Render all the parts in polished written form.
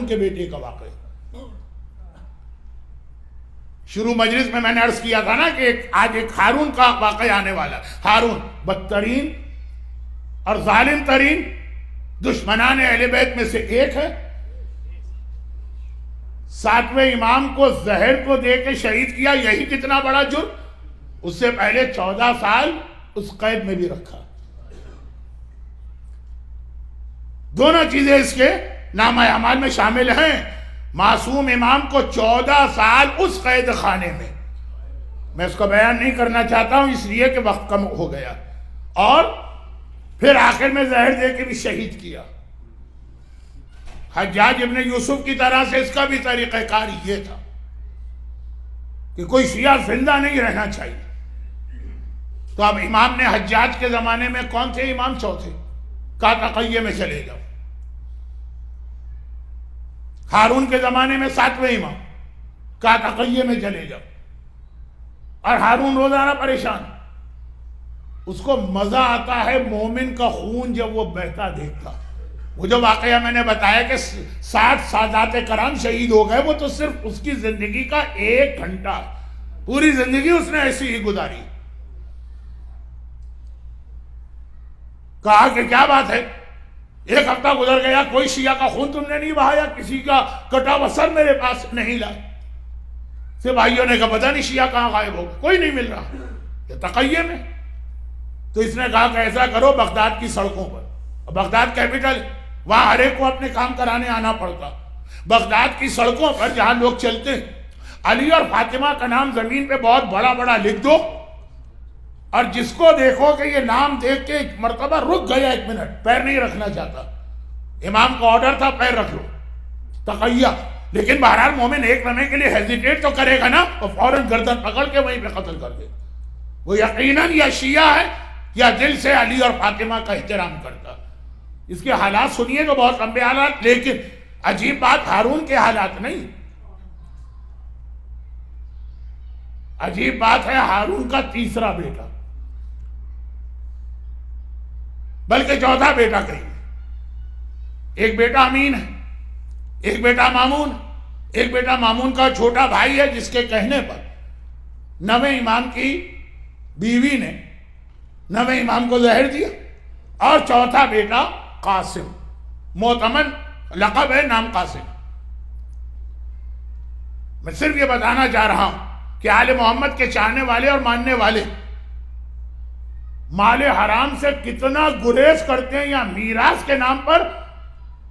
ہارون کے بیٹے کا واقعہ. شروع مجلس میں نے عرض کیا تھا نا کہ آج ایک ہارون کا واقعہ آنے والا. ہارون بدترین اور ظالم ترین دشمنان اہل بیت میں سے ایک ہے. 7ویں امام کو زہر کو دے کے شہید کیا, یہی کتنا بڑا جرم. اس سے پہلے 14 سال اس قید میں بھی رکھا. دونوں چیزیں اس کے نامہ اعمال میں شامل ہیں. معصوم امام کو 14 سال اس قید خانے میں اس کو بیان نہیں کرنا چاہتا ہوں اس لیے کہ وقت کم ہو گیا, اور پھر آخر میں زہر دے کے بھی شہید کیا. حجاج ابن یوسف کی طرح سے اس کا بھی طریقہ کار یہ تھا کہ کوئی شیعہ زندہ نہیں رہنا چاہیے. تو اب امام نے حجاج کے زمانے میں کون تھے امام؟ چوتھے. کہا تقیہ میں چلے جاؤ. ہارون کے زمانے میں 7ویں امام, کہا تقیہ میں چلے جاؤ. اور ہارون روزانہ پریشان. اس کو مزہ آتا ہے مومن کا خون جب وہ بہتا دیکھتا. وہ جو واقعہ میں نے بتایا کہ 60 سادات کرام شہید ہو گئے, وہ تو صرف اس کی زندگی کا 1 گھنٹہ, پوری زندگی اس نے ایسی ہی گزاری. کہا کہ کیا بات ہے, 1 ہفتہ گزر گیا, کوئی شیعہ کا خون تم نے نہیں بہایا, کسی کا کٹا ہوا سر میرے پاس نہیں لائے. سے بھائیوں نے کہا پتہ نہیں شیعہ کہاں غائب ہو, کوئی نہیں مل رہا. یہ تقیہ میں. تو اس نے کہا کہ ایسا کرو, بغداد کی سڑکوں پر, بغداد کیپٹل, وہاں ہر ایک کو اپنے کام کرانے آنا پڑتا. بغداد کی سڑکوں پر جہاں لوگ چلتے ہیں, علی اور فاطمہ کا نام زمین پہ بہت بڑا بڑا لکھ دو, اور جس کو دیکھو کہ یہ نام دیکھ کے ایک مرتبہ رک گیا 1 منٹ, پیر نہیں رکھنا چاہتا. امام کا آرڈر تھا پیر رکھ لو, تقیہ. لیکن بہرحال مومن ایک لمحے کے لیے ہیزیٹیٹ تو کرے گا نا, اور فوراً گردن پکڑ کے وہیں پہ قتل کر دے. وہ یقیناً یا شیعہ ہے یا دل سے علی اور فاطمہ کا احترام کرتا. اس کے حالات سنیے تو بہت لمبے حالات, لیکن عجیب بات ہارون کے حالات نہیں. عجیب بات ہے ہارون کا 3را بیٹا, بلکہ 4تھا بیٹا کہیں. ایک بیٹا امین ہے, ایک بیٹا مامون. ایک بیٹا مامون کا چھوٹا بھائی ہے, جس کے کہنے پر 9ویں امام کی بیوی نے 9ویں امام کو زہر دیا. اور 4تھا بیٹا قاسم, معتمن لقب ہے, نام قاسم. میں صرف یہ بتانا چاہ رہا ہوں کہ آل محمد کے چاہنے والے اور ماننے والے مال حرام سے کتنا گریز کرتے ہیں, یا میراث کے نام پر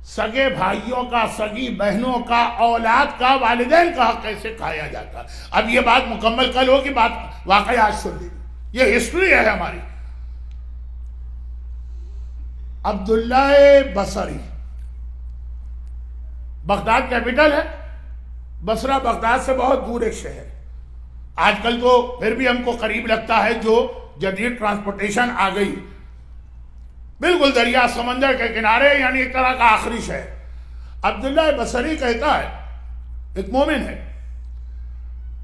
سگے بھائیوں کا, سگی بہنوں کا, اولاد کا, والدین کا حق کیسے کھایا جاتا. اب یہ بات مکمل کل ہوگی, بات واقعی آج سن لی. یہ ہسٹری ہے ہماری. عبداللہ بصری, بغداد کیپٹل ہے. بصرہ بغداد سے بہت دور ایک شہر. آج کل تو پھر بھی ہم کو قریب لگتا ہے, جو جدید ٹرانسپورٹیشن آ گئی, بالکل دریا سمندر کے کنارے, یعنی ایک طرح کا آخری شہر. عبداللہ بصری کہتا ہے, ایک مومن ہے,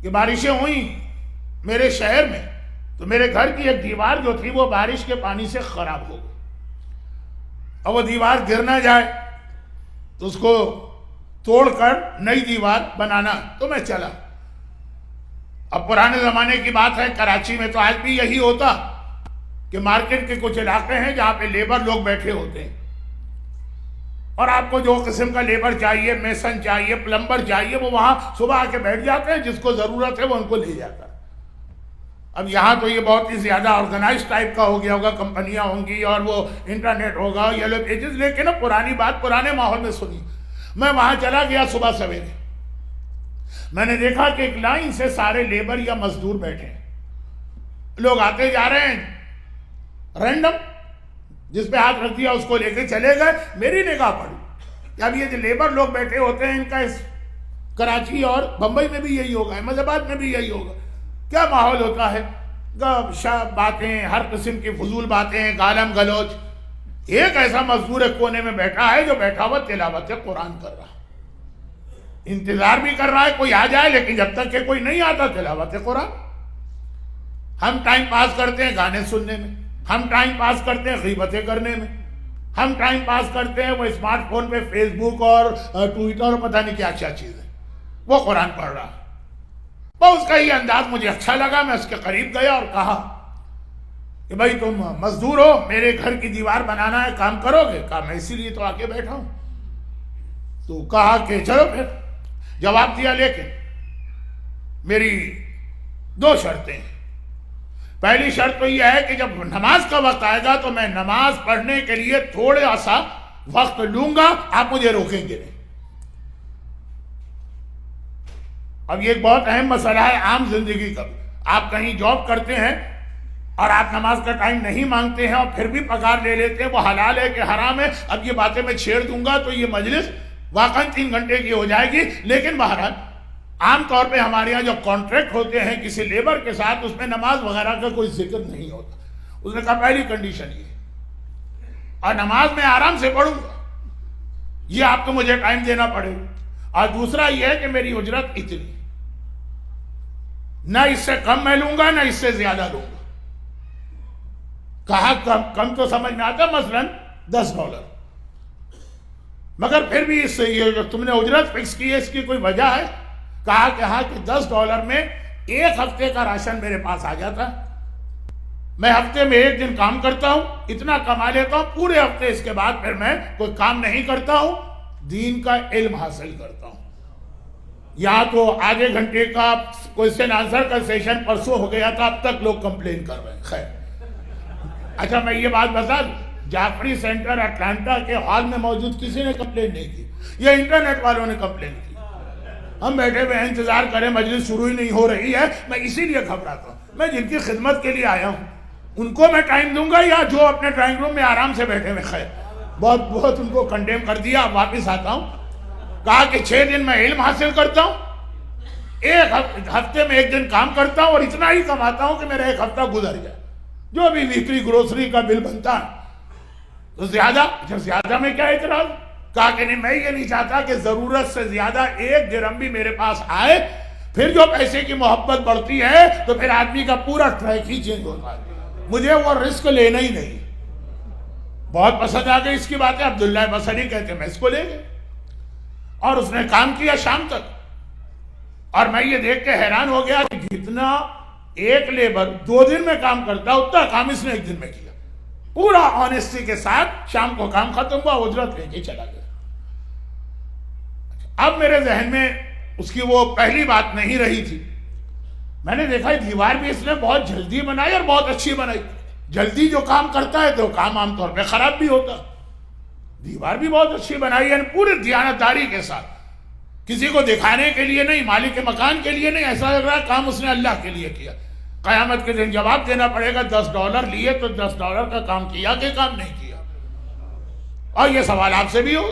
کہ بارشیں ہوئیں میرے شہر میں, تو میرے گھر کی ایک دیوار جو تھی وہ بارش کے پانی سے خراب ہو گئی. اب وہ دیوار گر نہ جائے تو اس کو توڑ کر نئی دیوار بنانا. تو میں چلا. اب پرانے زمانے کی بات ہے, کراچی میں تو آج بھی یہی ہوتا کہ مارکیٹ کے کچھ علاقے ہیں جہاں پہ لیبر لوگ بیٹھے ہوتے ہیں, اور آپ کو جو قسم کا لیبر چاہیے, میسن چاہیے, پلمبر چاہیے, وہ وہاں صبح آ کے بیٹھ جاتے ہیں, جس کو ضرورت ہے وہ ان کو لے جاتا ہے. اب یہاں تو یہ بہت ہی زیادہ آرگنائز ٹائپ کا ہو گیا ہوگا, کمپنیاں ہوں گی اور وہ انٹرنیٹ ہوگا, یلو پیجز. لیکن اب پرانی بات پرانے ماحول میں سنی. میں وہاں چلا گیا صبح سویرے, میں نے دیکھا کہ ایک لائن سے سارے لیبر یا مزدور بیٹھے ہیں. لوگ آتے جا رہے ہیں رینڈم, جس پہ ہاتھ رکھ دیا اس کو لے کے چلے گئے. میری نگاہ پڑی کہ اب یہ جو لیبر لوگ بیٹھے ہوتے ہیں, ان کا اس کراچی اور بمبئی میں بھی یہی ہوگا, احمد آباد میں بھی یہی ہوگا. کیا ماحول ہوتا ہے, گپ شپ باتیں, ہر قسم کی فضول باتیں, گالم گلوچ. ایک ایسا مزدور ایک کونے میں بیٹھا ہے جو بیٹھا ہوا تلاوت قرآن کر رہا ہے, انتظار بھی کر رہا ہے کوئی آ جائے, لیکن جب تک کہ کوئی نہیں آتا تلاوت قرآن. ہم ٹائم پاس کرتے ہیں گانے سننے میں, ہم ٹائم پاس کرتے ہیں غیبتیں کرنے میں, ہم ٹائم پاس کرتے ہیں، وہ اسمارٹ فون پہ فیس بک اور ٹویٹر اور پتہ نہیں کیا کیا چیز ہے، وہ قرآن پڑھ رہا۔ وہ اس کا یہ انداز مجھے اچھا لگا، میں اس کے قریب گیا اور کہا کہ بھائی تم مزدور ہو، میرے گھر کی دیوار بنانا ہے، کام کرو گے؟ کہا میں اسی لیے تو آ کے بیٹھا ہوں۔ تو کہا کہ چلو پھر، جواب دیا لیکن میری 2 شرطیں ہیں۔ پہلی شرط تو یہ ہے کہ جب نماز کا وقت آئے گا تو میں نماز پڑھنے کے لیے تھوڑا سا وقت لوں گا، آپ مجھے روکیں گے نہیں۔ اب یہ ایک بہت اہم مسئلہ ہے عام زندگی کا۔ آپ کہیں جاب کرتے ہیں اور آپ نماز کا ٹائم نہیں مانگتے ہیں اور پھر بھی پگار لے لیتے ہیں، وہ حلال ہے کہ حرام ہے؟ اب یہ باتیں میں چھیڑ دوں گا تو یہ مجلس واقعاً 3 گھنٹے کی ہو جائے گی، لیکن بہرحال عام طور پہ ہمارے یہاں جو کانٹریکٹ ہوتے ہیں کسی لیبر کے ساتھ، اس میں نماز وغیرہ کا کوئی ذکر نہیں ہوتا۔ اس نے کہا پہلی کنڈیشن یہ، اور نماز میں آرام سے پڑھوں گا، یہ آپ کو مجھے ٹائم دینا پڑے گا، اور دوسرا یہ ہے کہ میری اجرت اتنی، نہ اس سے کم میں لوں گا نہ اس سے زیادہ لوں گا۔ کہا کم تو سمجھ میں آتا، مثلاً $10، مگر پھر بھی اس سے یہ جو تم نے اجرت فکس کی ہے اس کی کوئی وجہ ہے؟ کہا کہ ہاں، کہ $10 میں 1 ہفتے کا راشن میرے پاس آ جاتا، میں ہفتے میں 1 دن کام کرتا ہوں، اتنا کما لیتا ہوں، پورے ہفتے اس کے بعد پھر میں کوئی کام نہیں کرتا ہوں، دین کا علم حاصل کرتا ہوں۔ یا تو آدھے گھنٹے کا کوئسچن آنسر کا سیشن پرسوں ہو گیا تھا، اب تک لوگ کمپلین کر رہے ہیں۔ خیر، اچھا میں یہ بات بتا دوں، جعفری سینٹر اٹلانٹا کے ہال میں موجود کسی نے کمپلین نہیں کی، یہ انٹرنیٹ والوں نے کمپلین کی۔ ہم بیٹھے ہوئے انتظار کریں، مجلس شروع ہی نہیں ہو رہی ہے، میں اسی لیے گھبراتا ہوں۔ میں جن کی خدمت کے لیے آیا ہوں ان کو میں ٹائم دوں گا یا جو اپنے ڈرائنگ روم میں آرام سے بیٹھے ہوئے؟ خیر، بہت ان کو کنڈیم کر دیا، اب واپس آتا ہوں۔ کہا کہ 6 دن میں علم حاصل کرتا ہوں، 1 ہفتے میں 1 دن کام کرتا ہوں، اور اتنا ہی کماتا ہوں کہ میرا 1 ہفتہ گزر جائے، جو بھی ویکلی گروسری کا بل بنتا ہے۔ تو زیادہ میں کیا اعتراض؟ کہا کہ نہیں، میں یہ نہیں چاہتا کہ ضرورت سے زیادہ 1 درہم بھی میرے پاس آئے، پھر جو پیسے کی محبت بڑھتی ہے تو پھر آدمی کا پورا ٹریک ہی چینج ہوتا ہے، مجھے وہ رسک لینا ہی نہیں۔ بہت پسند آ گئی اس کی باتیں، عبداللہ بصری کہتے ہیں میں اس کو لے گئے، اور اس نے کام کیا شام تک، اور میں یہ دیکھ کے حیران ہو گیا کہ جتنا ایک لیبر 2 دن میں کام کرتا اتنا کام اس نے 1 دن میں کیا، پورا آنیسٹی کے ساتھ۔ شام کو کام ختم ہوا، اجرت لے کے چلا گیا۔ اب میرے ذہن میں اس کی وہ پہلی بات نہیں رہی تھی، میں نے دیکھا دیوار بھی اس نے بہت جلدی بنائی اور بہت اچھی بنائی۔ جلدی جو کام کرتا ہے تو کام عام طور پہ خراب بھی ہوتا، دیوار بھی بہت اچھی بنائی ہے، پورے دیانتداری کے ساتھ، کسی کو دکھانے کے لیے نہیں، مالک کے مکان کے لیے نہیں، ایسا لگ رہا ہے کام اس نے اللہ کے لیے کیا۔ قیامت کے دن جواب دینا پڑے گا، $10 لیے تو $10 کا کام کیا کہ کام نہیں کیا؟ اور یہ سوال آپ سے بھی ہو،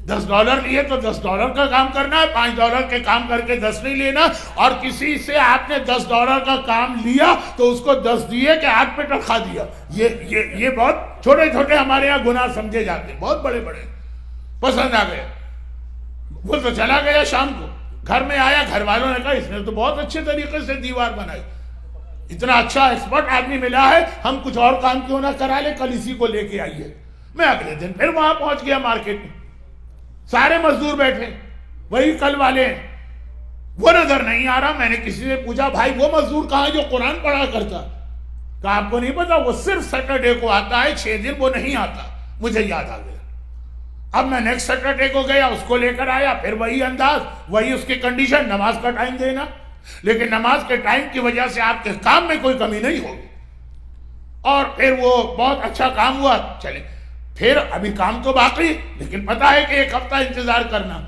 $10 لیے تو $10 کا کام کرنا ہے، $5 کے کام کر کے 10 نہیں لینا۔ اور کسی سے آپ نے $10 کا کام لیا تو اس کو 10 دیے کہ ہاتھ پہ رکھا دیا، یہ بہت چھوٹے چھوٹے ہمارے یہاں گناہ سمجھے جاتے ہیں، بہت بڑے بڑے پسند آ گئے۔ وہ تو چلا گیا، شام کو گھر میں آیا، گھر والوں نے کہا اس نے تو بہت اچھے طریقے سے دیوار بنائی، اتنا اچھا ایکسپرٹ آدمی ملا ہے، ہم کچھ اور کام کیوں نہ کرا لیں، کل اسی کو لے کے آئیے۔ میں اگلے دن پھر وہاں پہنچ گیا مارکیٹ میں، سارے مزدور بیٹھے، وہی کل والے ہیں، وہ نظر نہیں آ رہا۔ میں نے کسی سے پوچھا بھائی وہ مزدور کہاں جو قرآن پڑھا کرتا؟ کہا آپ کو نہیں پتا، وہ صرف سیٹرڈے کو آتا ہے، 6 دن وہ نہیں آتا۔ مجھے یاد آ گیا، اب میں نیکسٹ سیٹرڈے کو گیا، اس کو لے کر آیا، پھر وہی انداز، وہی اس کی کنڈیشن، نماز کا ٹائم دینا، لیکن نماز کے ٹائم کی وجہ سے آپ کے کام میں کوئی کمی نہیں ہوگی۔ اور پھر وہ بہت اچھا کام ہوا، چلے پھر ابھی کام تو باقی، لیکن پتا ہے کہ 1 ہفتہ انتظار کرنا،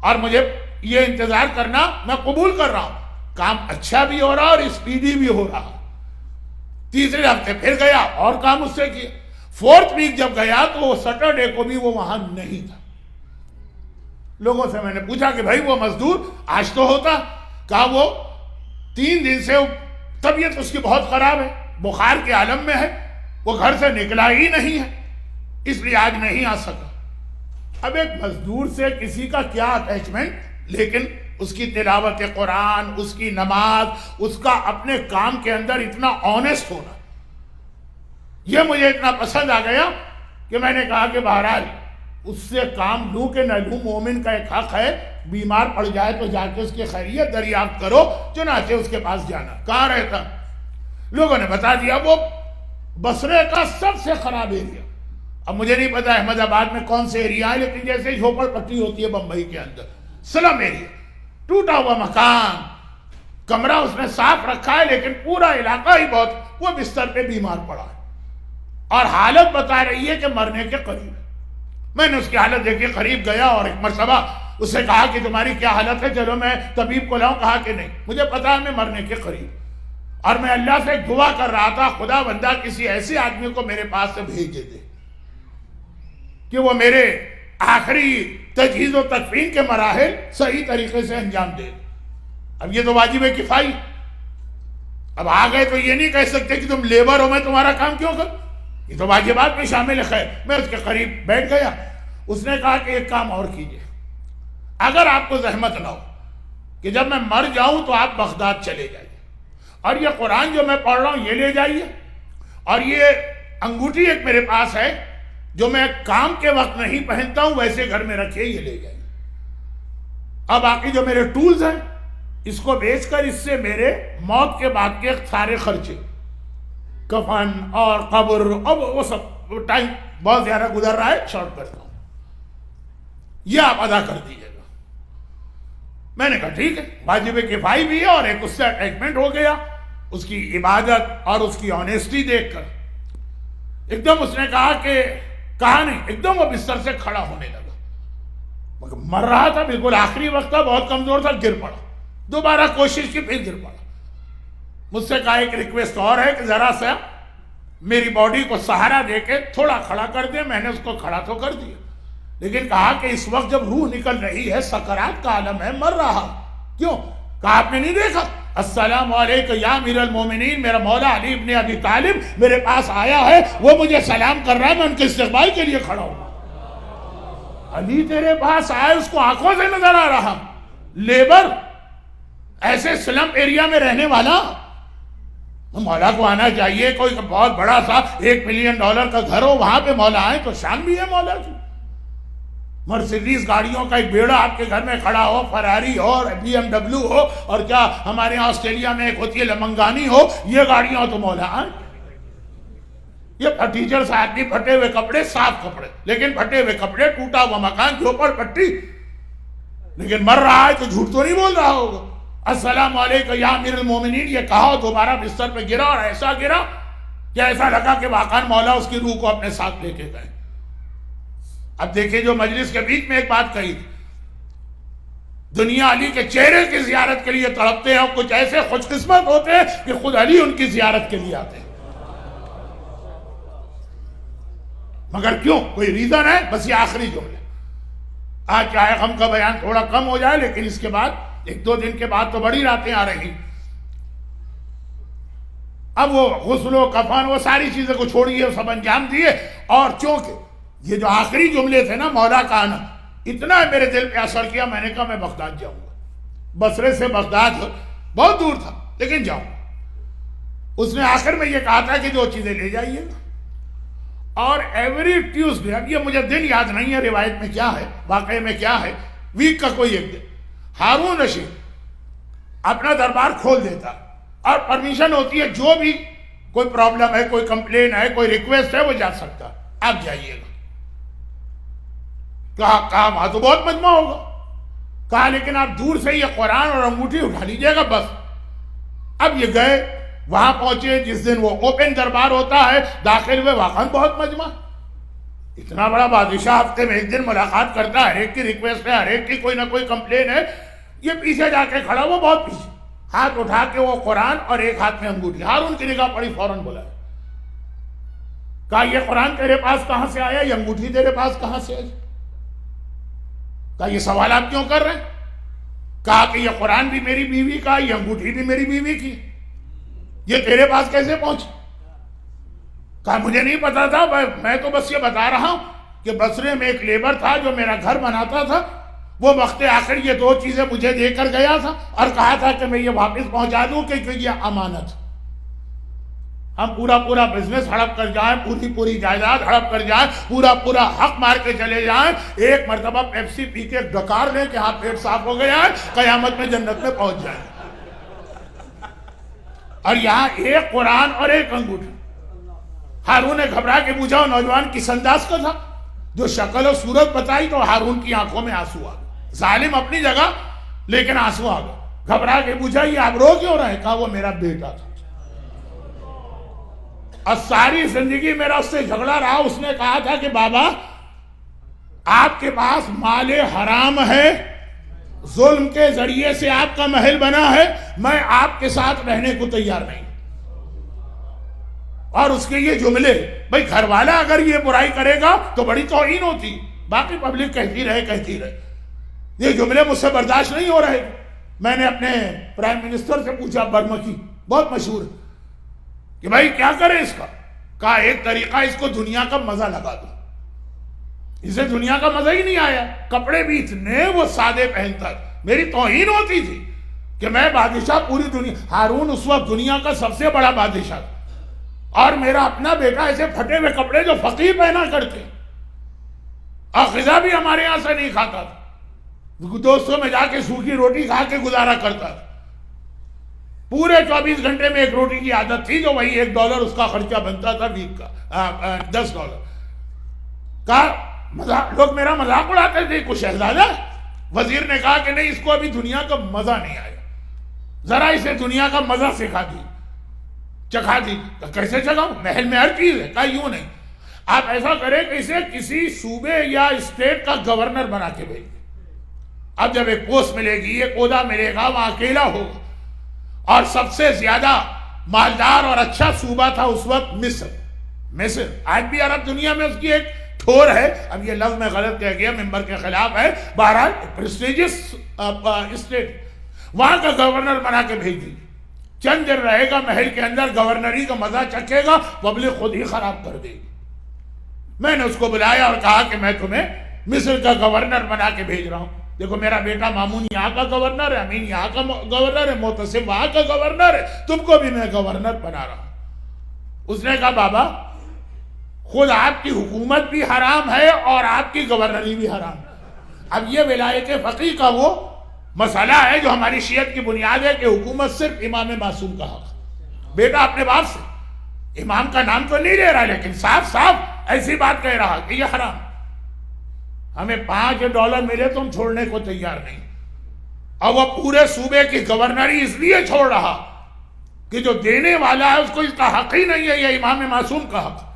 اور مجھے یہ انتظار کرنا میں قبول کر رہا ہوں، کام اچھا بھی ہو رہا اور اسپیڈی بھی ہو رہا۔ تیسرے ہفتے پھر گیا اور کام اس سے کیا، 4تھ ویک جب گیا تو وہ سیٹرڈے کو بھی وہ وہاں نہیں تھا۔ لوگوں سے میں نے پوچھا کہ بھائی وہ مزدور آج تو ہوتا؟ کہا وہ 3 دن سے طبیعت اس کی بہت خراب ہے، بخار کے عالم میں ہے، وہ گھر سے نکلا ہی نہیں ہے، اس لیے آج نہیں آ سکا۔ اب ایک مزدور سے کسی کا کیا اٹیچمنٹ، لیکن اس کی تلاوت قرآن، اس کی نماز، اس کا اپنے کام کے اندر اتنا آنیسٹ ہونا، یہ مجھے اتنا پسند آ گیا کہ میں نے کہا کہ بہرحال اس سے کام لوں کہ نہ لوں، مومن کا ایک حق ہے، بیمار پڑ جائے تو جا کے اس کی خیریت دریافت کرو، چنانچہ اس کے پاس جانا۔ کہاں رہتا؟ لوگوں نے بتا دیا وہ بصرے کا سب سے خراب ایریا۔ اب مجھے نہیں پتا احمد آباد میں کون سے ایریا ہے، لیکن جیسے جھوپڑ پٹی ہوتی ہے بمبئی کے اندر، سلم ایریا، ٹوٹا ہوا مکان، کمرہ اس نے صاف رکھا ہے لیکن پورا علاقہ ہی بہت، وہ بستر پہ بیمار پڑا ہے اور حالت بتا رہی ہے کہ مرنے کے قریب ہے۔ میں نے اس کی حالت دیکھی، قریب گیا اور ایک مرتبہ اس سے کہا کہ تمہاری کیا حالت ہے، چلو میں طبیب کو لاؤں؟ کہا کہ نہیں، مجھے پتا ہے میں مرنے کے قریب، اور میں اللہ سے دعا کر رہا تھا خدا بندہ کسی ایسے آدمی کو میرے پاس سے بھیج دے کہ وہ میرے آخری تجہیز و تکفین کے مراحل صحیح طریقے سے انجام دے۔ اب یہ تو واجب کفائی، اب آ گئے تو یہ نہیں کہہ سکتے کہ تم لیبر ہو، میں تمہارا کام کیوں کروں، یہ تو واجبات میں شامل ہے۔ خیر میں اس کے قریب بیٹھ گیا، اس نے کہا کہ ایک کام اور کیجئے، اگر آپ کو زحمت نہ ہو کہ جب میں مر جاؤں تو آپ بغداد چلے جائیے، اور یہ قرآن جو میں پڑھ رہا ہوں یہ لے جائیے، اور یہ انگوٹھی ایک میرے پاس ہے جو میں کام کے وقت نہیں پہنتا ہوں، ویسے گھر میں رکھے، یہ لے جائیے۔ اب باقی جو میرے ٹولز ہیں اس کو بیچ کر اس سے میرے موت کے بعد کے سارے خرچے، کفن اور قبر، اب وہ سب ٹائم بہت زیادہ گزر رہا ہے، شارٹ کرتا ہوں، یہ آپ ادا کر دیجیے گا۔ میں نے کہا ٹھیک ہے، واجب کفائی بھی ہے اور ایک اس سے اٹیچمنٹ ہو گیا، اس کی عبادت اور اس کی آنیسٹی دیکھ کر۔ ایک دم اس نے کہا کہ کہا نہیں، ایک دم وہ بستر سے کھڑا ہونے لگا، مگر مر رہا تھا، بالکل آخری وقت تھا، بہت کمزور تھا، گر پڑا، دوبارہ کوشش کی، پھر گر پڑا۔ مجھ سے کہا ایک ریکویسٹ اور ہے کہ ذرا سا میری باڈی کو سہارا دے کے تھوڑا کھڑا کر دیں۔ میں نے اس کو کھڑا تو کر دیا، لیکن کہا کہ اس وقت جب روح نکل رہی ہے، سکرات کا عالم ہے، مر رہا، کیوں؟ کہا آپ نے نہیں دیکھا؟ السلام علیکم یا امیر المومنین، میرا مولا علی ابن ابی طالب میرے پاس آیا ہے، وہ مجھے سلام کر رہا ہے، میں ان کے استقبال کے لیے کھڑا ہوں۔ علی تیرے پاس آئے، اس کو آنکھوں سے نظر آ رہا، لیبر، ایسے سلم ایریا میں رہنے والا، مولا کو آنا چاہیے، کوئی بہت بڑا سا $1 ملین کا گھر ہو، وہاں پہ مولا آئے تو شان بھی ہے مولا کی۔ مرسیڈیز گاڑیوں کا ایک بیڑا آپ کے گھر میں کھڑا ہو، فراری ہو، BMW ہو، اور کیا ہمارے یہاں آسٹریلیا میں ایک ہوتی ہے لمنگانی ہو، یہ گاڑیاں ہو تو مولا آئے۔ یہ ٹیچرز آدمی، پھٹے ہوئے کپڑے، صاف کپڑے، لیکن پھٹے ہوئے کپڑے، ٹوٹا ہوا مکان، جھوپڑ پٹی، لیکن مر رہا ہے تو جھوٹ تو نہیں بول رہا ہوگا۔ السلام علیکم یا امیر المومنین یہ کہا، دوبارہ بستر پہ گرا، اور ایسا گرا کہ ایسا لگا کہ واقعا مولا اس کی روح کو اپنے ساتھ لے کے گئے۔ اب دیکھیں جو مجلس کے بیچ میں ایک بات کہی تھی، دنیا علی کے چہرے کی زیارت کے لیے تڑپتے ہیں، اور کچھ ایسے خوش قسمت ہوتے ہیں کہ خود علی ان کی زیارت کے لیے آتے ہیں، مگر کیوں؟ کوئی ریزن ہے؟ بس یہ آخری جملے۔ آج چاہے غم کا بیان تھوڑا کم ہو جائے، لیکن اس کے بعد 1-2 دن کے بعد تو بڑی راتیں آ رہی۔ اب وہ غسل و کفن، وہ ساری چیزیں کو چھوڑیے، سب انجام دیے، اور چونکہ یہ جو آخری جملے تھے نا، مولا کا آنا، اتنا میرے دل پہ اثر کیا، میں نے کہا میں بغداد جاؤں گا۔ بصرے سے بغداد بہت دور تھا، لیکن جاؤں گا۔ اس نے آخر میں یہ کہا تھا کہ جو چیزیں لے جائیے گا، اور ایوری ٹیوزڈے، اب یہ مجھے دن یاد نہیں ہے روایت میں کیا ہے، واقعے میں کیا ہے، ویک کا کوئی ایک دن ہارون رشید اپنا دربار کھول دیتا، اور پرمیشن ہوتی ہے جو بھی کوئی پرابلم ہے، کوئی کمپلین ہے، کوئی ریکویسٹ ہے، وہ جا سکتا، آپ جائیے گا۔ کہا وہاں تو بہت مجمع ہوگا، کہا لیکن آپ دور سے یہ قرآن اور انگوٹھی اٹھا لیجیے گا بس۔ اب یہ گئے، وہاں پہنچے، جس دن وہ اوپن دربار ہوتا ہے، داخل ہوئے، واقعا بہت مجمع، اتنا بڑا بادشاہ ہفتے میں ایک دن ملاقات کرتا ہے، ہر ایک کی ریکویسٹ ہے، ہر ایک کی کوئی نہ کوئی کمپلین ہے، یہ پیچھے جا کے کھڑا، وہ بہت پیچھے، ہاتھ اٹھا کے وہ قرآن اور ایک ہاتھ میں انگوٹھی۔ ہارون کی نگاہ پڑی، فوراً بولا، کہا یہ قرآن تیرے پاس کہاں سے آیا، یہ انگوٹھی تیرے پاس کہاں سے آئی؟ کہا یہ سوال آپ کیوں کر رہے ہیں؟ کہا کہ یہ قرآن بھی میری بیوی کا، یہ انگوٹھی بھی میری بیوی کی، یہ تیرے پاس کیسے پہنچی؟ کہا مجھے نہیں پتا تھا، میں تو بس یہ بتا رہا ہوں کہ بصرے میں ایک لیبر تھا جو میرا گھر بناتا تھا، وہ وقت آخر یہ 2 چیزیں مجھے دے کر گیا تھا، اور کہا تھا کہ میں یہ واپس پہنچا دوں کہ یہ امانت۔ ہم پورا بزنس ہڑپ کر جائیں، پوری جائیداد ہڑپ کر جائیں، پورا حق مار کے چلے جائیں، ایک مرتبہ پیپسی پی کے ڈکار لیں کہ ہاں پیٹ صاف ہو گیا ہے، قیامت میں جنت میں پہنچ جائیں۔ اور یہاں ایک قرآن اور ایک انگوٹھا۔ ہارون نے گھبرا کے پوچھا، وہ نوجوان کس انداز کا تھا؟ جو شکل و صورت بتائی تو ہارون کی آنکھوں میں آنسو آ گئے۔ ظالم اپنی جگہ لیکن آنسو آ گئے۔ گھبرا کے پوچھا، یہ آپ رو کیوں رہے؟ کہا وہ میرا بیٹا تھا اور ساری زندگی میرا اس سے جھگڑا رہا۔ اس نے کہا تھا کہ بابا آپ کے پاس مال حرام ہے، ظلم کے ذریعے سے آپ کا محل بنا ہے، میں آپ کے ساتھ رہنے کو تیار نہیں۔ اور اس کے یہ جملے، بھئی گھر والا اگر یہ برائی کرے گا تو بڑی توہین ہوتی، باقی پبلک کہتی رہے۔ یہ جملے مجھ سے برداشت نہیں ہو رہے۔ میں نے اپنے پرائم منسٹر سے پوچھا، برما کی بہت مشہور ہے، کہ بھائی کیا کریں اس کا؟ کہا ایک طریقہ، اس کو دنیا کا مزہ لگا دو۔ اسے دنیا کا مزہ ہی نہیں آیا، کپڑے بھی اتنے وہ سادے پہنتا، میری توہین ہوتی تھی کہ میں بادشاہ پوری دنیا، ہارون اس وقت دنیا کا سب سے بڑا بادشاہ تھا، اور میرا اپنا بیٹا ایسے پھٹے ہوئے کپڑے جو فقیر پہنا کرتے، اور غذا بھی ہمارے یہاں سے نہیں کھاتا تھا، دوستوں میں جا کے سوکھی روٹی کھا کے گزارا کرتا تھا۔ پورے 24 گھنٹے میں ایک روٹی کی عادت تھی، جو وہی $1 اس کا خرچہ بنتا تھا ویک کا، $10 کا۔ لوگ میرا مذاق اڑاتے تھے، کچھ شہزادہ۔ وزیر نے کہا کہ نہیں، اس کو ابھی دنیا کا مزہ نہیں آیا، ذرا اسے دنیا کا مزہ چکھا دی۔ کیسے چکھاؤں؟ محل میں ہر چیز ہے۔ کہا یوں نہیں، آپ ایسا کریں کہ اسے کسی صوبے یا اسٹیٹ کا گورنر بنا کے بھیج دیں۔ اب جب ایک پوسٹ ملے گی، ایک عہدہ ملے گا، وہاں اکیلا ہوگا، اور سب سے زیادہ مالدار اور اچھا صوبہ تھا اس وقت مصر۔ آج بھی عرب دنیا میں اس کی ایک ٹھور ہے، اب یہ لفظ میں غلط کہہ گیا، ممبر کے خلاف ہے، بہرحال پریسٹیجس اسٹیٹ، وہاں کا گورنر بنا کے بھیج دی۔ چند دن رہے گا محل کے اندر، گورنری کا مزہ چکھے گا، پبلک خود ہی خراب کر دے گی۔ میں نے اس کو بلایا اور کہا کہ میں تمہیں مصر کا گورنر بنا کے بھیج رہا ہوں، دیکھو میرا بیٹا مامون یہاں کا گورنر ہے، امین یہاں کا گورنر ہے، معتصم وہاں کا گورنر ہے، تم کو بھی میں گورنر بنا رہا ہوں۔ اس نے کہا بابا خود آپ کی حکومت بھی حرام ہے اور آپ کی گورنری بھی حرام ہے۔ اب یہ ولایت فقیہ کا وہ مسئلہ ہے جو ہماری شیعت کی بنیاد ہے کہ حکومت صرف امام معصوم کا حق۔ بیٹا اپنے باپ سے امام کا نام تو نہیں لے رہا، لیکن صاف ایسی بات کہہ رہا کہ یہ حرام، ہمیں $5 ملے تو ہم چھوڑنے کو تیار نہیں۔ اور وہ پورے صوبے کی گورنری اس لیے چھوڑ رہا کہ جو دینے والا ہے اس کو اس کا حق ہی نہیں ہے، یہ امام معصوم کا حق۔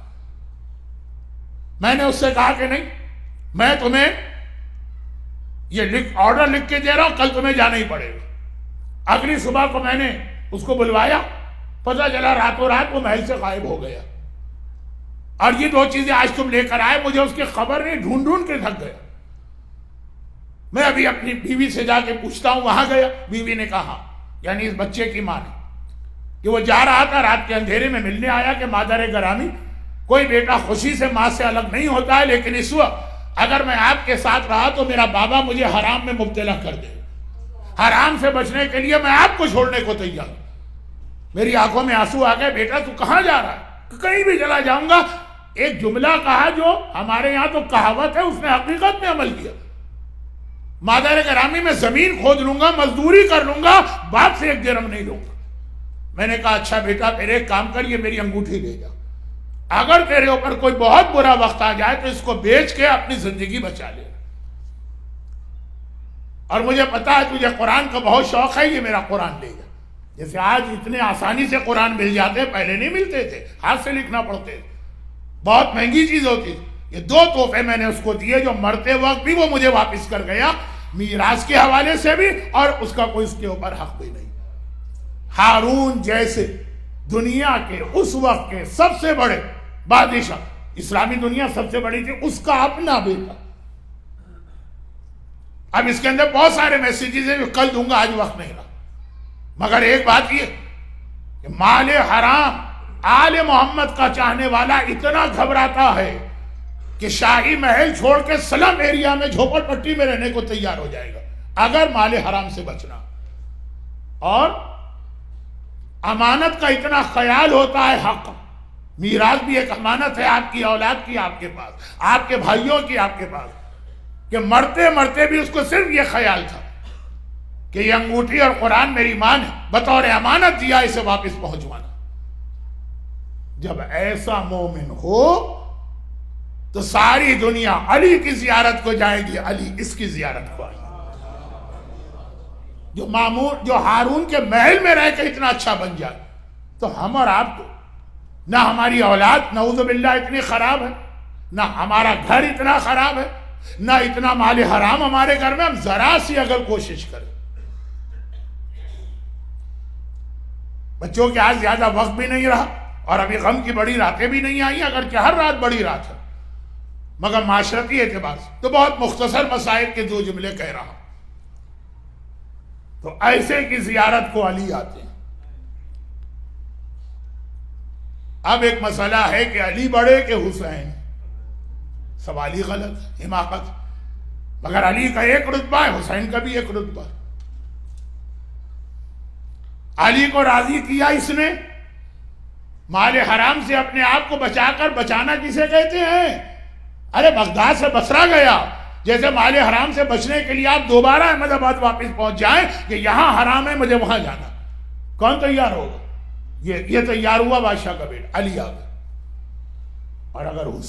میں نے اس سے کہا کہ نہیں، میں تمہیں یہ آرڈر لکھ کے دے رہا ہوں، کل تمہیں جانا ہی پڑے گا۔ اگلی صبح کو میں نے اس کو بلوایا، پتہ چلا راتوں رات وہ محل سے غائب ہو گیا۔ اور یہ 2 چیزیں آج تم لے کر آئے، مجھے اس کی خبر نہیں، ڈھونڈ کے تھک گیا۔ میں ابھی اپنی بیوی سے جا کے پوچھتا ہوں، وہاں گیا، بیوی نے کہا، یعنی اس بچے کی ماں نے، کہ وہ جا رہا تھا رات کے اندھیرے میں، ملنے آیا کہ مادر گرامی، کوئی بیٹا خوشی سے ماں سے الگ نہیں ہوتا ہے، لیکن اس وقت اگر میں آپ کے ساتھ رہا تو میرا بابا مجھے حرام میں مبتلا کر دے، حرام سے بچنے کے لیے میں آپ کو چھوڑنے کو تیار ہوں۔ میری آنکھوں میں آنسو آ گئے، بیٹا تو کہاں جا رہا ہے؟ کہیں بھی چلا جاؤں گا۔ ایک جملہ کہا جو ہمارے یہاں تو کہاوت ہے، اس نے حقیقت میں عمل کیا۔ مادر گرامی میں زمین کھود لوں گا، مزدوری کر لوں گا، باپ سے 1 درہم نہیں لوں گا۔ میں نے کہا اچھا بیٹا پھر ایک کام کر، یہ میری انگوٹھی لے جا، اگر تیرے اوپر کوئی بہت برا وقت آ جائے تو اس کو بیچ کے اپنی زندگی بچا لے۔ اور مجھے پتا ہے تجھے قرآن کا بہت شوق ہے، یہ میرا قرآن لے جا۔ جیسے آج اتنے آسانی سے قرآن مل جاتے، پہلے نہیں ملتے تھے، ہاتھ سے لکھنا پڑتے تھے، بہت مہنگی چیز ہوتی تھی۔ یہ 2 تحفے میں نے اس کو دیے، جو مرتے وقت بھی وہ مجھے واپس کر گیا، میراث کے حوالے سے بھی، اور اس کا کوئی اس کے اوپر حق بھی نہیں۔ ہارون جیسے دنیا کے اس وقت کے سب سے بڑے بادشاہ، اسلامی دنیا سب سے بڑی تھی، اس کا اپنا بیٹا۔ اب اس کے اندر بہت سارے میسیجز ہیں جو کل دوں گا، آج وقت نہیں رہا، مگر ایک بات یہ کہ مال حرام آل محمد کا چاہنے والا اتنا گھبراتا ہے کہ شاہی محل چھوڑ کے سلم ایریا میں جھوپڑ پٹی میں رہنے کو تیار ہو جائے گا اگر مال حرام سے بچنا۔ اور امانت کا اتنا خیال ہوتا ہے. حق میراث بھی ایک امانت ہے آپ کی اولاد کی آپ کے پاس, آپ کے بھائیوں کی آپ کے پاس, کہ مرتے مرتے بھی اس کو صرف یہ خیال تھا کہ یہ انگوٹھی اور قرآن میری ماں نے بطور امانت دیا, اسے واپس پہنچوانا. جب ایسا مومن ہو تو ساری دنیا علی کی زیارت کو جائے گی, علی اس کی زیارت کو آئے گی. جو ہارون کے محل میں رہ کے اتنا اچھا بن جائے, تو ہم اور آپ کو نہ ہماری اولاد نعوذ باللہ اتنی خراب ہے, نہ ہمارا گھر اتنا خراب ہے, نہ اتنا مال حرام ہمارے گھر میں, ہم ذرا سی اگر کوشش کریں. بچوں کے آج زیادہ وقت بھی نہیں رہا اور ابھی غم کی بڑی راتیں بھی نہیں آئی, اگرچہ ہر رات بڑی رات ہے, مگر معاشرتی اعتبار سے تو بہت مختصر مسائل کے دو جملے کہہ رہا ہوں. تو ایسے کی زیارت کو علی آتے ہیں. اب ایک مسئلہ ہے کہ علی بڑے کہ حسین, سوال ہی غلط, حماقت. مگر علی کا ایک رتبہ ہے, حسین کا بھی ایک رتبہ ہے. علی کو راضی کیا اس نے, مال حرام سے اپنے آپ کو بچا کر, بچانا کسے کہتے ہیں؟ ارے بغداد سے بصرہ گیا, جیسے مال حرام سے بچنے کے لیے آپ دوبارہ احمد آباد واپس پہنچ جائیں کہ یہاں حرام ہے مجھے وہاں جانا, کون تیار ہوگا؟ یہ تیار ہوا بادشاہ کا بیٹا, علی آ گیا. اور اگر